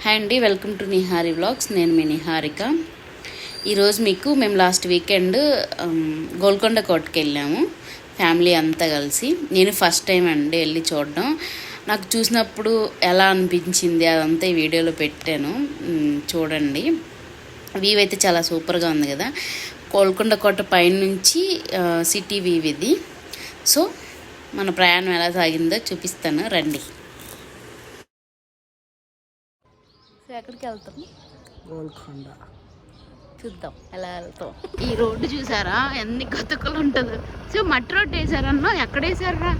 Hi అండి, welcome to Nihari vlogs. నేను మీ నిహారిక. ఈరోజు మీకు మేము లాస్ట్ వీకెండ్ గోల్కొండ కోటకి వెళ్ళాము, ఫ్యామిలీ అంతా కలిసి. నేను ఫస్ట్ టైం అండి వెళ్ళి చూడడం. నాకు చూసినప్పుడు ఎలా అనిపించింది అదంతా ఈ వీడియోలో పెట్టాను, చూడండి. వ్యూ అయితే చాలా సూపర్గా ఉంది కదా. గోల్కొండ కోట పైన నుంచి సిటీ వ్యూ ఇది. సో మన ప్రయాణం ఎలా సాగిందో చూపిస్తాను, రండి. ఎక్కడికి వెళ్తాం? గోల్కొండ చూద్దాం ఎలా వెళ్తాం. ఈ రోడ్డు చూసారా ఎన్ని గతుకులు ఉంటుందో. సో మట్టి రోడ్డు వేసారన్నా, ఎక్కడ వేసారా?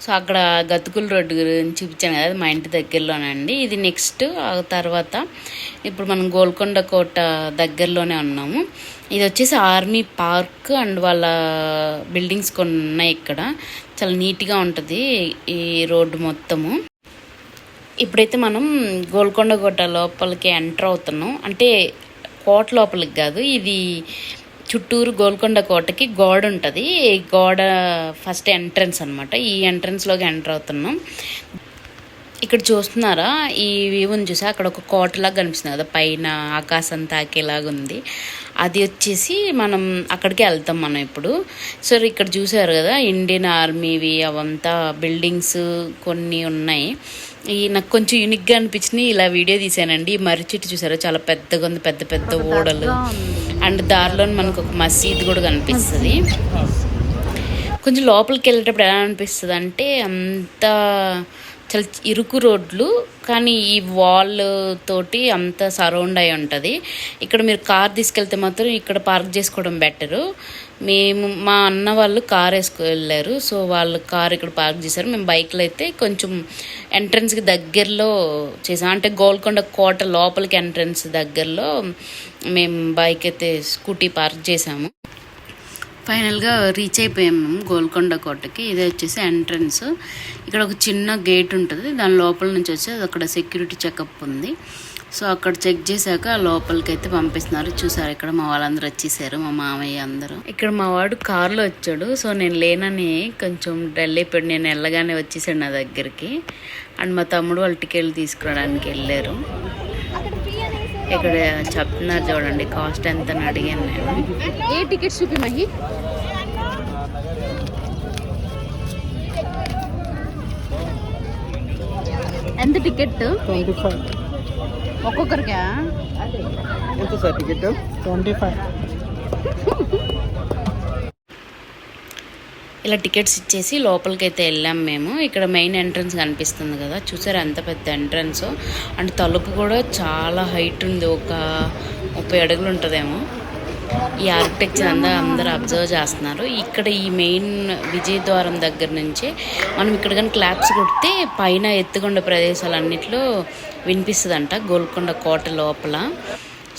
సో అక్కడ గతుకుల రోడ్డు గురించి చూపించాను కదా, మా ఇంటి దగ్గరలోనండి. ఇది నెక్స్ట్ తర్వాత ఇప్పుడు మనం గోల్కొండ కోట దగ్గరలోనే ఉన్నాము. ఇది వచ్చేసి ఆర్మీ పార్క్ అండ్ వాళ్ళ బిల్డింగ్స్ కొన్ని ఉన్నాయి ఇక్కడ. చాలా నీట్గా ఉంటుంది ఈ రోడ్డు మొత్తము. ఇప్పుడైతే మనం గోల్కొండ కోట లోపలికి ఎంటర్ అవుతున్నాం. అంటే కోట లోపలికి కాదు, ఇది చుట్టూరు గోల్కొండ కోటకి గోడ ఉంటుంది. గోడ ఫస్ట్ ఎంట్రన్స్ అనమాట. ఈ ఎంట్రన్స్లోకి ఎంటర్ అవుతున్నాం. ఇక్కడ చూస్తున్నారా ఈ వ్యూని చూసా, అక్కడ ఒక కోటలాగా కనిపిస్తుంది కదా, పైన ఆకాశం తాకేలాగా ఉంది. అది వచ్చేసి మనం అక్కడికి వెళ్తాం మనం ఇప్పుడు. సో ఇక్కడ చూసారు కదా ఇండియన్ ఆర్మీవి అవంతా బిల్డింగ్స్ కొన్ని ఉన్నాయి. ఈ నాకు కొంచెం యూనిక్గా అనిపించినాయి, ఇలా వీడియో తీసానండి. ఈ మర్రి చెట్టు చూసారా, చాలా పెద్దగా ఉంది, పెద్ద పెద్ద ఓడలు. అండ్ దారిలో మనకు ఒక మసీద్ కూడా కనిపిస్తుంది. కొంచెం లోపలికి వెళ్ళేటప్పుడు ఎలా అనిపిస్తుంది అంటే అంత చాలా ఇరుకు రోడ్లు, కానీ ఈ వాల్ తోటి అంతా సరౌండ్ అయి ఉంటుంది. ఇక్కడ మీరు కార్ తీసుకెళ్తే మాత్రం ఇక్కడ పార్క్ చేసుకోవడం బెటరు. మా అన్న వాళ్ళు కార్ వెళ్ళారు, సో వాళ్ళు కార్ ఇక్కడ పార్క్ చేశారు. మేము బైక్లో అయితే కొంచెం ఎంట్రన్స్కి దగ్గరలో చేసాం. అంటే గోల్కొండ కోట లోపలికి ఎంట్రన్స్ దగ్గరలో మేము బైక్ అయితే స్కూటీ పార్క్ చేసాము. ఫైనల్గా రీచ్ అయిపోయాము గోల్కొండ కోటకి. ఇదే వచ్చేసి ఎంట్రన్స్. ఇక్కడ ఒక చిన్న గేట్ ఉంటుంది, దాని లోపల నుంచి వచ్చి అక్కడ సెక్యూరిటీ చెకప్ ఉంది. సో అక్కడ చెక్ చేశాక లోపలికి అయితే పంపిస్తున్నారు. చూసారు ఇక్కడ మా వాళ్ళందరూ వచ్చేసారు, మా మామయ్య అందరూ. ఇక్కడ మా వాడు కారులో వచ్చాడు. సో నేను లేనని కొంచెం డల్ అయిపోయాడు. నేను వెళ్ళగానే వచ్చేసాడు నా దగ్గరికి. అండ్ మా తమ్ముడు వాళ్ళు టికెట్లు తీసుకురావడానికి వెళ్ళారు. ఇక్కడ చెప్తున్నారు చూడండి కాస్ట్ ఎంత అని అడిగాను నేను. ఏ టికెట్స్ చూపి మహి? ఎంత టికెట్? 25. ఒక్కొక్కరికా? ఎంత సార్ టికెట్? 25. ఇలా టికెట్స్ ఇచ్చేసి లోపలికి అయితే వెళ్ళాం మేము. ఇక్కడ మెయిన్ ఎంట్రన్స్ కనిపిస్తుంది కదా, చూసారు ఎంత పెద్ద ఎంట్రన్స్. అండ్ తలుపు కూడా చాలా హైట్ ఉంది, ఒక 30 అడుగులు ఉంటుందేమో. ఈ ఆర్కిటెక్చర్ అందరూ అబ్జర్వ్ చేస్తున్నారు. ఇక్కడ ఈ మెయిన్ విజయ ద్వారం దగ్గర నుంచే మనం ఇక్కడ కానీ క్లాప్స్ కొడితే పైన ఎత్తుకొండ ప్రదేశాలన్నింటిలో వినిపిస్తుందంట గోల్కొండ కోట లోపల.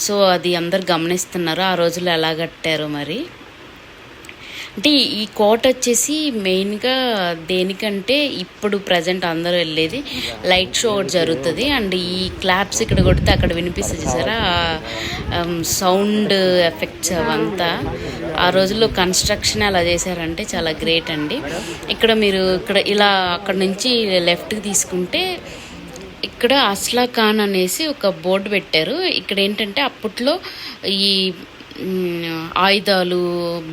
సో అది అందరు గమనిస్తున్నారు. ఆ రోజుల్లో ఎలా కట్టారు మరి. అంటే ఈ కోట వచ్చేసి మెయిన్గా దేనికంటే ఇప్పుడు ప్రజెంట్ అందరూ వెళ్ళేది లైట్ షో ఒకటి జరుగుతుంది. అండ్ ఈ క్లాప్స్ ఇక్కడ కొడితే అక్కడ వినిపిస్తుంది చూసారా, సౌండ్ ఎఫెక్ట్స్ అవంతా. ఆ రోజుల్లో కన్స్ట్రక్షన్ అలా చేశారంటే చాలా గ్రేట్ అండి. ఇక్కడ మీరు ఇక్కడ ఇలా అక్కడ నుంచి లెఫ్ట్కి తీసుకుంటే ఇక్కడ అస్లా ఖాన్ అనేసి ఒక బోర్డు పెట్టారు. ఇక్కడ ఏంటంటే అప్పట్లో ఈ ఆయుధాలు,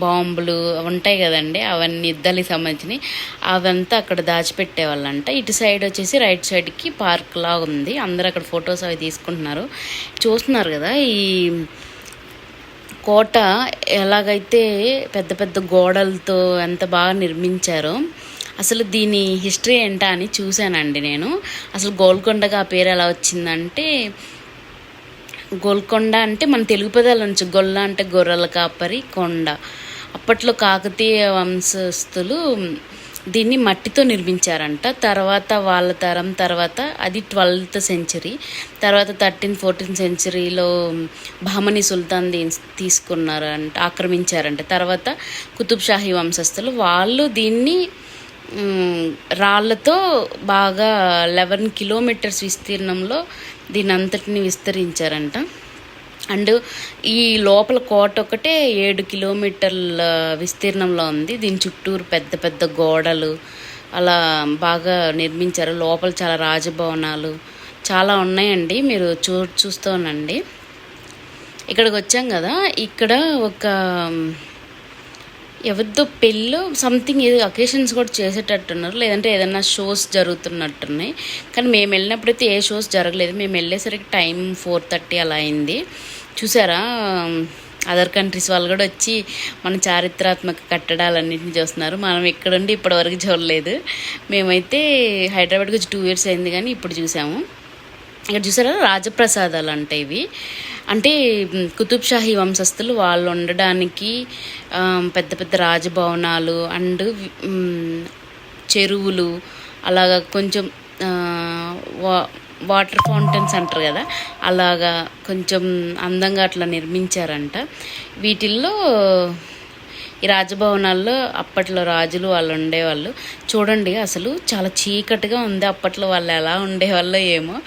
బాంబులు ఉంటాయి కదండి, అవన్నీ యుద్ధాలకు సంబంధించినవి, అవంతా అక్కడ దాచిపెట్టేవాళ్ళంట. ఇటు సైడ్ వచ్చేసి రైట్ సైడ్కి పార్క్ లాగా ఉంది. అందరూ అక్కడ ఫొటోస్ అవి తీసుకుంటున్నారు. చూస్తున్నారు కదా ఈ కోట ఎలాగైతే పెద్ద పెద్ద గోడలతో ఎంత బాగా నిర్మించారో. అసలు దీని హిస్టరీ ఏంటా అని చూశానండి నేను. అసలు గోల్కొండగా ఆ పేరు ఎలా వచ్చిందంటే, గోల్కొండ అంటే మన తెలుగు పదాల నుంచి గొల్ల అంటే గొర్రెల కాపరి, కొండ. అప్పట్లో కాకతీయ వంశస్థులు దీన్ని మట్టితో నిర్మించారంట. తర్వాత వాళ్ళ తరం తర్వాత అది 12th century, తర్వాత 13th 14th centuryలో బహమనీ సుల్తాన్ తీసుకున్నారంట, ఆక్రమించారంట. తర్వాత కుతుబ్ షాహీ వంశస్థులు వాళ్ళు దీన్ని రాళ్లతో బాగా 11 kilometers విస్తీర్ణంలో దీని అంతటిని విస్తరించారంట. అండ్ ఈ లోపల కోట ఒకటే 7 కిలోమీటర్ల విస్తీర్ణంలో ఉంది. దీని చుట్టూరు పెద్ద పెద్ద గోడలు అలా బాగా నిర్మించారు. లోపల చాలా రాజభవనాలు చాలా ఉన్నాయండి. మీరు చూస్తూనండి. ఇక్కడికి వచ్చాం కదా, ఇక్కడ ఒక ఎవరిదో పెళ్ళో సంథింగ్ ఏదో అకేషన్స్ కూడా చేసేటట్టున్నారు, లేదంటే ఏదైనా షోస్ జరుగుతున్నట్టున్నాయి. కానీ మేము వెళ్ళినప్పుడైతే ఏ షోస్ జరగలేదు. మేము వెళ్ళేసరికి టైం 4:30 అలా అయింది. చూసారా, అదర్ కంట్రీస్ వాళ్ళు కూడా వచ్చి మన చారిత్రాత్మక కట్టడాలన్నింటినీ చూస్తున్నారు. మనం ఇక్కడుండి ఇప్పటివరకు చూడలేదు. మేమైతే హైదరాబాద్కి వచ్చి 2 years అయింది, కానీ ఇప్పుడు చూసాము. ఇక్కడ చూసారా, రాజప్రసాదాలు అంటే ఇవి. అంటే కుతుబ్ షాహీ వంశస్థులు వాళ్ళు ఉండడానికి పెద్ద పెద్ద రాజభవనాలు అండ్ చెరువులు అలాగా కొంచెం వాటర్ ఫౌంటైన్స్ అంటారు కదా, అలాగా కొంచెం అందంగా అట్లా నిర్మించారంట. వీటిల్లో ఈ రాజభవనాల్లో అప్పట్లో రాజులు వాళ్ళు ఉండేవాళ్ళు. చూడండి, అసలు చాలా చీకటిగా ఉంది. అప్పట్లో వాళ్ళు ఎలా ఉండేవాళ్ళో ఏమో.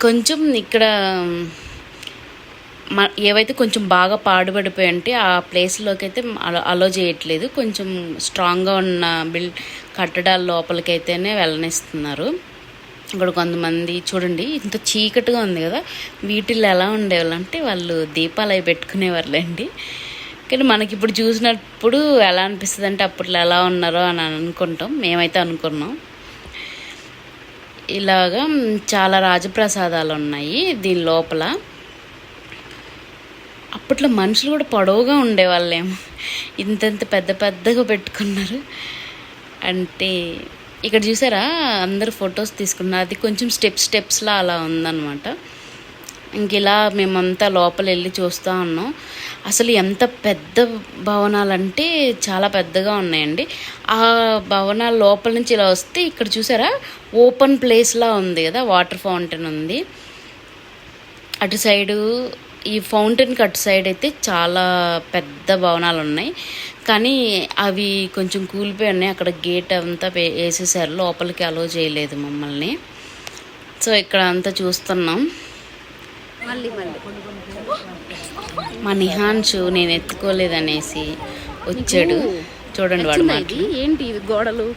కొంచెం ఇక్కడ ఏవైతే కొంచెం బాగా పాడుపడిపోయి అంటే ఆ ప్లేస్లోకి అయితే అలో చేయట్లేదు. కొంచెం స్ట్రాంగ్గా ఉన్న కట్టడాల లోపలికైతేనే వెళ్ళనిస్తున్నారు. ఇక్కడ కొంతమంది చూడండి, ఇంత చీకటిగా ఉంది కదా, వీటిల్లో ఎలా ఉండేవాళ్ళు అంటే వాళ్ళు దీపాలు అవి పెట్టుకునేవాళ్ళండి. కానీ మనకి ఇప్పుడు చూసినప్పుడు ఎలా అనిపిస్తుంది అంటే అప్పట్లో ఎలా ఉన్నారో అని అనుకుంటాం. మేమైతే అనుకున్నాం. ఇలాగా చాలా రాజప్రసాదాలు ఉన్నాయి దీని లోపల. అప్పట్లో మనుషులు కూడా పొడవుగా ఉండేవాళ్ళేమో, ఇంతంత పెద్ద పెద్దగా పెట్టుకున్నారు. అంటే ఇక్కడ చూసారా, అందరు ఫొటోస్ తీసుకున్నారు. అది కొంచెం స్టెప్స్లా అలా ఉందన్నమాట. ఇంక ఇలా మేమంతా లోపల వెళ్ళి చూస్తూ ఉన్నాం. అసలు ఎంత పెద్ద భవనాలు అంటే చాలా పెద్దగా ఉన్నాయండి. ఆ భవనాల లోపల నుంచి ఇలా వస్తే ఇక్కడ చూసారా, ఓపెన్ ప్లేస్లా ఉంది కదా, వాటర్ ఫౌంటైన్ ఉంది అటు సైడు. ఈ ఫౌంటైన్కి అటు సైడ్ అయితే చాలా పెద్ద భవనాలు ఉన్నాయి, కానీ అవి కొంచెం కూలిపోయి ఉన్నాయి. అక్కడ గేట్ అంతా వేసేసారు, లోపలికి అలో చేయలేదు మమ్మల్ని. సో ఇక్కడ అంతా చూస్తున్నాం. మా నిహాన్షు నేను ఎత్తుకోలేదనేసి వచ్చాడు. చూడండి వాడు మాకి. ఏంటి ఇది, గోడలు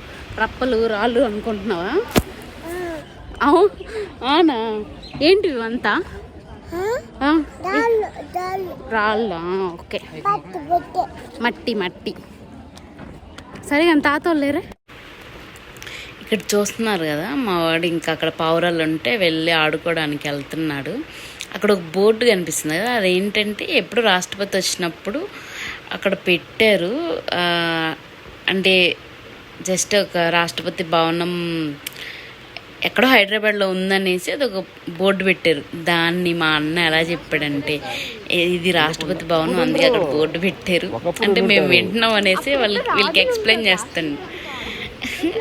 రప్పలు రాళ్ళు అనుకుంటున్నావా? అవునా, ఏంటి ఇవంతా రాళ్ళ? ఓకే, మట్టి. సరే కానీ తాత లేరే. ఇక్కడ చూస్తున్నారు కదా, మా వాడు ఇంకా అక్కడ పావురాలు ఉంటే వెళ్ళి ఆడుకోవడానికి వెళ్తున్నాడు. అక్కడ ఒక బోర్డు కనిపిస్తుంది కదా, అదేంటంటే ఎప్పుడు రాష్ట్రపతి వచ్చినప్పుడు అక్కడ పెట్టారు. అంటే జస్ట్ ఒక రాష్ట్రపతి భవనం ఎక్కడో హైదరాబాద్లో ఉందనేసి అది ఒక బోర్డు పెట్టారు. దాన్ని మా అన్న ఎలా చెప్పాడంటే, ఇది రాష్ట్రపతి భవనం, అందుకే అక్కడ బోర్డు పెట్టారు అంటే మేము వింటున్నాం అనేసి వీళ్ళకి ఎక్స్ప్లెయిన్ చేస్తాను.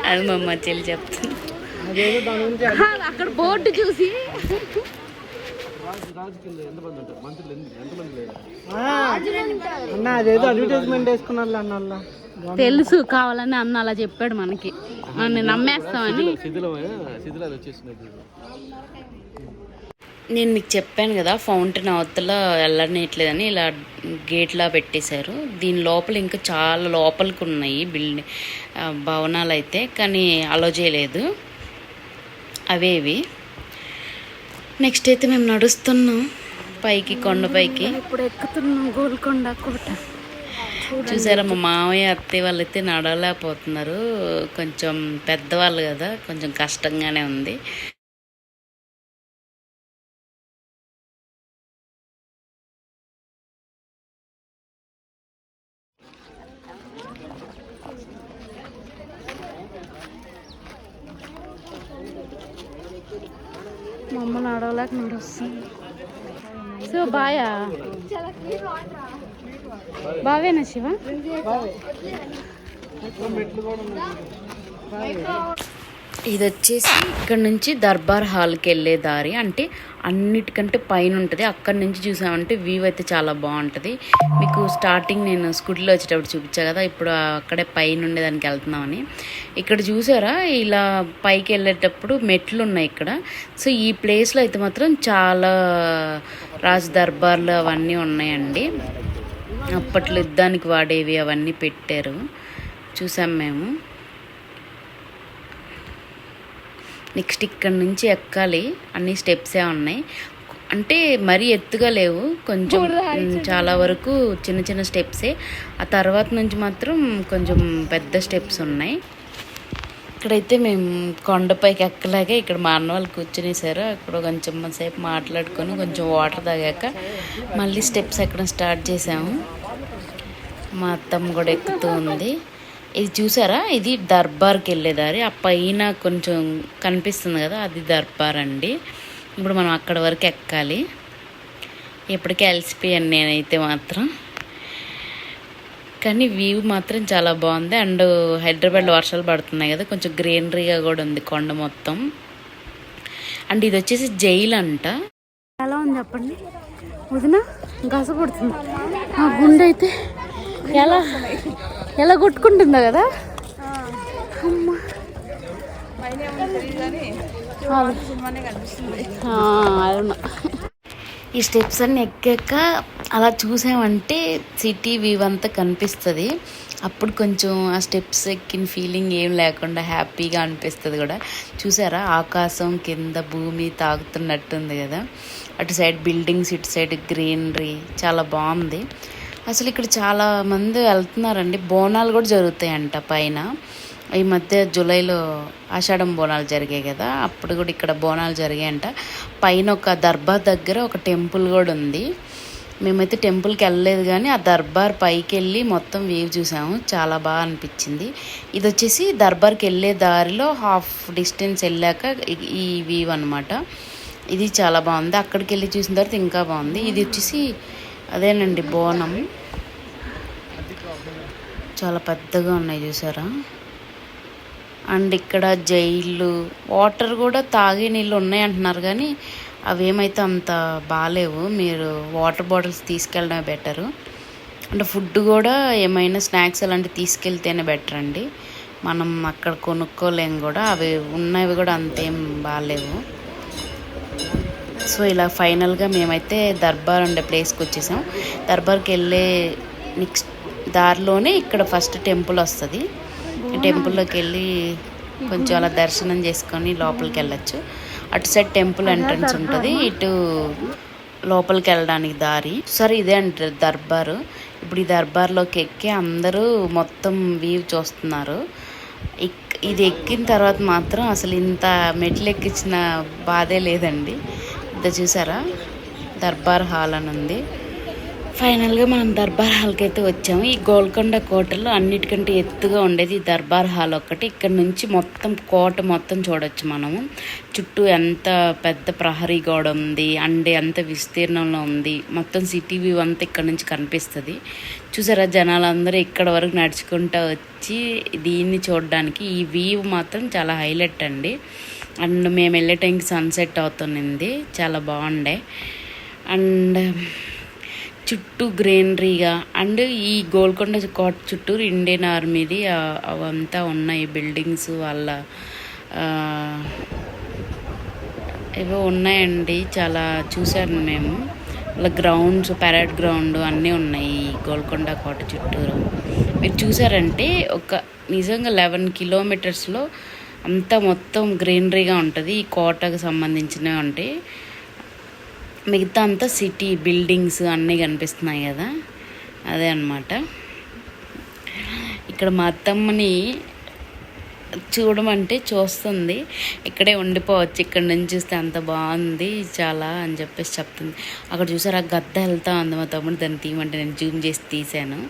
అది మా అమ్మ చెల్లి చెప్తాను. అక్కడ బోర్డు చూసి తెలుసు, కావాలని అన్న అలా చెప్పాడు మనకి, నమ్మేస్తామని. నేను మీకు చెప్పాను కదా, ఫౌంటైన్ అవతల వెళ్ళనట్లేదని ఇలా గేట్లా పెట్టేశారు. దీని లోపల ఇంకా చాలా లోపలికి ఉన్నాయి భవనాలు అయితే, కానీ అలో చేయలేదు. అవేవి నెక్స్ట్ అయితే మేము నడుస్తున్నాం పైకి, కొండపైకి. ఇప్పుడు ఎక్కుతున్నాం గోల్కొండ కోట. చూసారా, మా మామయ్య అత్తయ్య వాళ్ళు అయితే నడవలేకపోతున్నారు. కొంచెం పెద్దవాళ్ళు కదా, కొంచెం కష్టంగానే ఉంది. మమ్మల్ని నడవలేక నడుస్తుంది. సో బాయా, బావేనా శివ? ఇది వచ్చేసి ఇక్కడ నుంచి దర్బార్ హాల్కి వెళ్ళే దారి. అంటే అన్నిటికంటే పైన ఉంటుంది. అక్కడి నుంచి చూసామంటే వ్యూ అయితే చాలా బాగుంటుంది. మీకు స్టార్టింగ్ నేను స్కూటీలో వచ్చేటప్పుడు చూపించా కదా, ఇప్పుడు అక్కడే పైన ఉండేదానికి వెళ్తున్నామని. ఇక్కడ చూసారా, ఇలా పైకి వెళ్ళేటప్పుడు మెట్లు ఉన్నాయి ఇక్కడ. సో ఈ ప్లేస్లో అయితే మాత్రం చాలా రాజు దర్బార్లు అవన్నీ ఉన్నాయండి. అప్పట్లో యుద్ధానికి వాడేవి అవన్నీ పెట్టారు, చూసాం మేము. నెక్స్ట్ ఇక్కడ నుంచి ఎక్కాలి, అన్ని స్టెప్సే ఉన్నాయి. అంటే మరీ ఎత్తుగా లేవు, కొంచెం చాలా వరకు చిన్న చిన్న స్టెప్సే. ఆ తర్వాత నుంచి మాత్రం కొంచెం పెద్ద స్టెప్స్ ఉన్నాయి. ఇక్కడైతే మేము కొండపైకి ఎక్కలాగే ఇక్కడ మా అన్న వాళ్ళు కూర్చునేసారు. అక్కడ కొంచెం సేపు మాట్లాడుకొని కొంచెం వాటర్ తాగాక మళ్ళీ స్టెప్స్ ఎక్కడం స్టార్ట్ చేసాము. మా అత్తమ్మ కూడా ఎక్కుతూ ఉంది. ఇది చూసారా, ఇది దర్బార్కి వెళ్ళేదారి. ఆ పైన కొంచెం కనిపిస్తుంది కదా, అది దర్బార్ అండి. ఇప్పుడు మనం అక్కడ వరకు ఎక్కాలి. ఇప్పటికే అలసిపోయాను నేనైతే మాత్రం. కానీ వ్యూ మాత్రం చాలా బాగుంది. అండ్ హైదరాబాద్లో వర్షాలు పడుతున్నాయి కదా, కొంచెం గ్రీనరీగా కూడా ఉంది కొండ మొత్తం. అండ్ ఇది వచ్చేసి జైలు అంట. ఎలా ఉంది చెప్పండి వదిన, గస కొడుతుంది. ఆ గుండె అయితే ఎలా ఎలా కొట్టుకుంటుందో కదా. అమ్మా అవును. ఈ స్టెప్స్ అన్నీ ఎక్కాక అలా చూసామంటే సిటీ వ్యూ అంతా కనిపిస్తుంది. అప్పుడు కొంచెం ఆ స్టెప్స్ ఎక్కిన ఫీలింగ్ ఏం లేకుండా హ్యాపీగా అనిపిస్తుంది కూడా. చూసారా, ఆకాశం కింద భూమి తాగుతున్నట్టుంది కదా. అటు సైడ్ బిల్డింగ్స్, ఇటు సైడ్ గ్రీనరీ, చాలా బాగుంది. అసలు ఇక్కడ చాలా మంది వెళ్తున్నారండి. బోనాలు కూడా జరుగుతాయంట పైన. ఈ మధ్య జూలైలో ఆషాఢం బోనాలు జరిగాయి కదా, అప్పుడు కూడా ఇక్కడ బోనాలు జరిగాయంట. పైన ఒక దర్బార్ దగ్గర ఒక టెంపుల్ కూడా ఉంది. మేమైతే టెంపుల్కి వెళ్ళలేదు కానీ ఆ దర్బార్ పైకి వెళ్ళి మొత్తం వ్యూ చూసాము, చాలా బాగా అనిపించింది. ఇది వచ్చేసి దర్బార్కి వెళ్ళే దారిలో హాఫ్ డిస్టెన్స్ వెళ్ళాక ఈ వ్యూ అనమాట. ఇది చాలా బాగుంది. అక్కడికి వెళ్ళి చూసిన తర్వాత ఇంకా బాగుంది. ఇది వచ్చేసి అదేనండి బోనం, చాలా పెద్దగా ఉన్నాయి చూసారా. అండ్ ఇక్కడ జైళ్ళు, వాటర్ కూడా తాగే నీళ్ళు ఉన్నాయి అంటున్నారు కానీ అవేమైతే అంత బాగాలేవు. మీరు వాటర్ బాటిల్స్ తీసుకెళ్ళడమే బెటరు. అంటే ఫుడ్ కూడా ఏమైనా స్నాక్స్ అలాంటివి తీసుకెళ్తేనే బెటర్ అండి. మనం అక్కడ కొనుక్కోలేము కూడా, అవి ఉన్నవి కూడా అంతేం బాగాలేవు. సో ఇలా ఫైనల్గా మేమైతే దర్బార్ ఉండే ప్లేస్కి వచ్చేసాం. దర్బార్కి వెళ్ళే నెక్స్ట్ దారిలోనే ఇక్కడ ఫస్ట్ టెంపుల్ వస్తుంది. టెంపుల్లోకి వెళ్ళి కొంచెం అలా దర్శనం చేసుకొని లోపలికి వెళ్ళచ్చు. అటు సైడ్ టెంపుల్ ఎంట్రన్స్ ఉంటుంది, ఇటు లోపలికి వెళ్ళడానికి దారి. సరే ఇదే అంటారు దర్బారు. ఇప్పుడు ఈ దర్బార్లోకి ఎక్కి అందరూ మొత్తం వ్యూ చూస్తున్నారు. ఇది ఎక్కిన తర్వాత మాత్రం అసలు ఇంత మెట్లు ఎక్కించిన బాధే లేదండి. ఇది చూసారా, దర్బార్ హాల్ అని ఉంది. ఫైనల్గా మనం దర్బార్ హాల్కి అయితే వచ్చాము. ఈ గోల్కొండ కోటలో అన్నిటికంటే ఎత్తుగా ఉండేది ఈ దర్బార్ హాల్ ఒకటి. ఇక్కడ నుంచి మొత్తం కోట మొత్తం చూడొచ్చు మనము. చుట్టూ ఎంత పెద్ద ప్రహరీ గోడ ఉంది, అండ్ ఎంత విస్తీర్ణంలో ఉంది. మొత్తం సిటీ వ్యూ అంతా ఇక్కడ నుంచి కనిపిస్తుంది. చూసారా, జనాలందరూ ఇక్కడ వరకు నడుచుకుంటూ వచ్చి దీన్ని చూడడానికి. ఈ వ్యూ మాత్రం చాలా హైలైట్ అండి. అండ్ మేము వెళ్ళే టైంకి సన్సెట్ అవుతుంది, చాలా బాగుండే. అండ్ చుట్టూ గ్రీనరీగా, అండ్ ఈ గోల్కొండ కోట చుట్టూరు ఇండియన్ ఆర్మీది అవంతా ఉన్నాయి బిల్డింగ్స్, వాళ్ళ ఏవో ఉన్నాయండి, చాలా చూసాను మేము. వాళ్ళ గ్రౌండ్స్, పెరేడ్ గ్రౌండ్ అన్నీ ఉన్నాయి ఈ గోల్కొండ కోట చుట్టూరు. మీరు చూసారంటే ఒక నిజంగా 11 కిలోమీటర్స్లో అంతా మొత్తం గ్రీనరీగా ఉంటుంది. ఈ కోటకు సంబంధించినవి ఉంటాయి, మిగతా అంతా సిటీ బిల్డింగ్స్ అన్నీ కనిపిస్తున్నాయి కదా, అదే అన్నమాట. ఇక్కడ మా అత్తమ్మని చూడమంటే చూస్తుంది, ఇక్కడే ఉండిపోవచ్చు, ఇక్కడ నుంచి చూస్తే అంత బాగుంది చాలా అని చెప్పేసి చెప్తుంది. అక్కడ చూసారు ఆ గద్ద వెళ్తా ఉంది, మా తమ్ముడు దాన్ని తీయమంటే నేను జూమ్ చేసి తీసాను.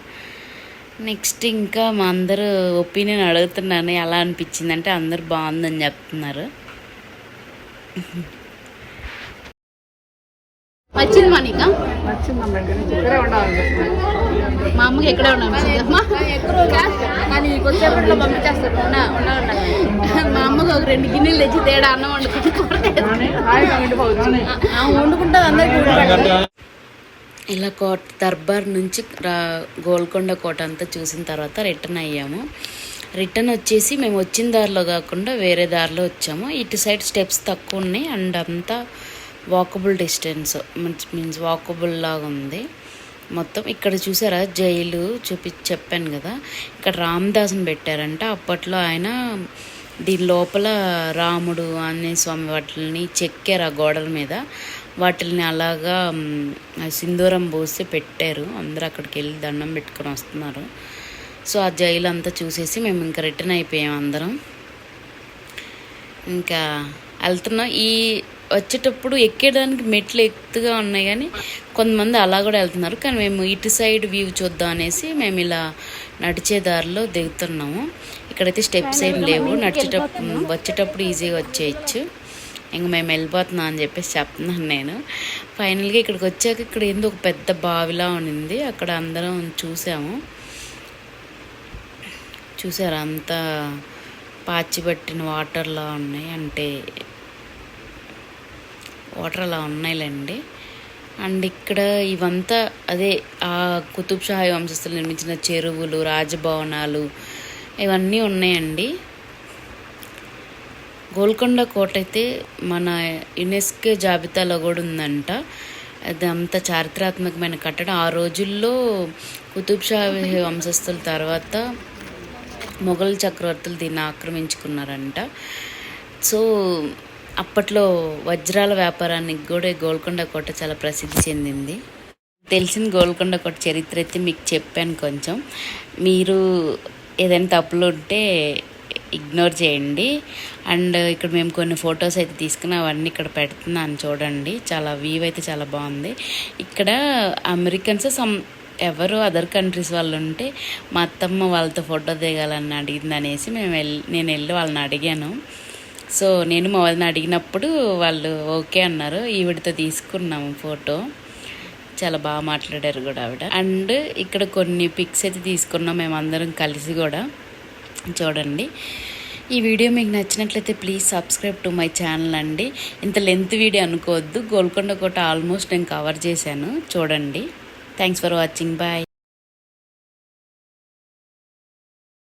నెక్స్ట్ ఇంకా మా అందరూ ఒపీనియన్ అడుగుతున్నాను ఎలా అనిపించింది అంటే అందరు బాగుందని చెప్తున్నారు. వచ్చింది మనీకా, మా అమ్మకి ఎక్కడే ఉన్నాను. మా అమ్మకి ఒక 2 గిన్నెలు తెచ్చి తేడా అన్నం వండుకుంటుంది అందరికి. ఇలా కోట దర్బార్ నుంచి గోల్కొండ కోట అంతా చూసిన తర్వాత రిటర్న్ అయ్యాము. రిటర్న్ వచ్చేసి మేము వచ్చిన దారిలో కాకుండా వేరే దారిలో వచ్చాము. ఇటు సైడ్ స్టెప్స్ తక్కువ ఉన్నాయి, అండ్ అంతా వాకబుల్ డిస్టెన్స్ మీన్స్ వాకబుల్ లాగా ఉంది మొత్తం. ఇక్కడ చూసారా జైలు చెప్పాను కదా, ఇక్కడ రామదాసుని పెట్టారంట. అప్పట్లో ఆయన దీని లోపల రాముడు ఆంజనేయ స్వామి వాటిని చెక్కారు ఆ గోడల మీద. వాటిని అలాగా సింధూరం పోసి పెట్టారు. అందరూ అక్కడికి వెళ్ళి దండం పెట్టుకొని వస్తున్నారు. సో ఆ జైలు అంతా చూసేసి మేము ఇంకా రిటర్న్ అయిపోయాం అందరం. ఇంకా వెళ్తున్నాం. ఈ వచ్చేటప్పుడు ఎక్కేయడానికి మెట్లు ఎత్తుగా ఉన్నాయి, కానీ కొంతమంది అలా కూడా వెళ్తున్నారు. కానీ మేము ఇటు సైడ్ వ్యూ చూద్దాం అనేసి మేము ఇలా నడిచే దారిలో దిగుతున్నాము. ఇక్కడైతే స్టెప్స్ ఏం లేవు, వచ్చేటప్పుడు ఈజీగా వచ్చేయచ్చు. ఇంక మేము వెళ్ళిపోతున్నాం అని చెప్పేసి చెప్తున్నాను నేను. ఫైనల్గా ఇక్కడికి వచ్చాక ఇక్కడ ఏందో ఒక పెద్ద బావిలా ఉండింది, అక్కడ అందరం చూసారు అంతా పాచిపట్టిన వాటర్లా ఉన్నాయి, అంటే వాటర్ అలా ఉన్నాయిలేండి. అండ్ ఇక్కడ ఇవంతా అదే ఆ కుతుబ్ షాహీ వంశస్థులు నిర్మించిన చెరువులు, రాజభవనాలు ఇవన్నీ ఉన్నాయండి. గోల్కొండ కోట అయితే మన యునెస్కో జాబితాలో కూడా ఉందంట. అది అంత చారిత్రాత్మకమైన కట్టడం. ఆ రోజుల్లో కుతుబ్ షాహీ వంశస్థుల తర్వాత మొఘల్ చక్రవర్తులు దీన్ని ఆక్రమించుకున్నారంట. సో అప్పట్లో వజ్రాల వ్యాపారానికి కూడా గోల్కొండ కోట చాలా ప్రసిద్ధి చెందింది. తెలిసిన గోల్కొండ కోట చరిత్ర అయితే మీకు చెప్పాను కొంచెం. మీరు ఏదైనా తప్పులు ఉంటే ఇగ్నోర్ చేయండి. అండ్ ఇక్కడ మేము కొన్ని ఫొటోస్ అయితే తీసుకుని అవన్నీ ఇక్కడ పెడుతున్నాను చూడండి. చాలా వ్యూ అయితే చాలా బాగుంది. ఇక్కడ అమెరికన్స్ ఎవరు అదర్ కంట్రీస్ వాళ్ళు ఉంటే మా అత్తమ్మ వాళ్ళతో ఫోటో దిగాలని అడిగింది అనేసి నేను వెళ్ళి వాళ్ళని అడిగాను. సో నేను మా వాళ్ళని అడిగినప్పుడు వాళ్ళు ఓకే అన్నారు. ఈవిడితో తీసుకున్నాము ఫోటో, చాలా బాగా మాట్లాడారు కూడా ఆవిడ. అండ్ ఇక్కడ కొన్ని పిక్స్ అయితే తీసుకున్నాం మేమందరం కలిసి కూడా. చూడండి, ఈ వీడియో మీకు నచ్చినట్లయితే please subscribe to my channel అండి. ఇంత లెంత్ వీడియో అనుకోవద్దు, గోల్కొండ కోట ఆల్మోస్ట్ నేను కవర్ చేశాను. చూడండి. Thanks for watching. బాయ్.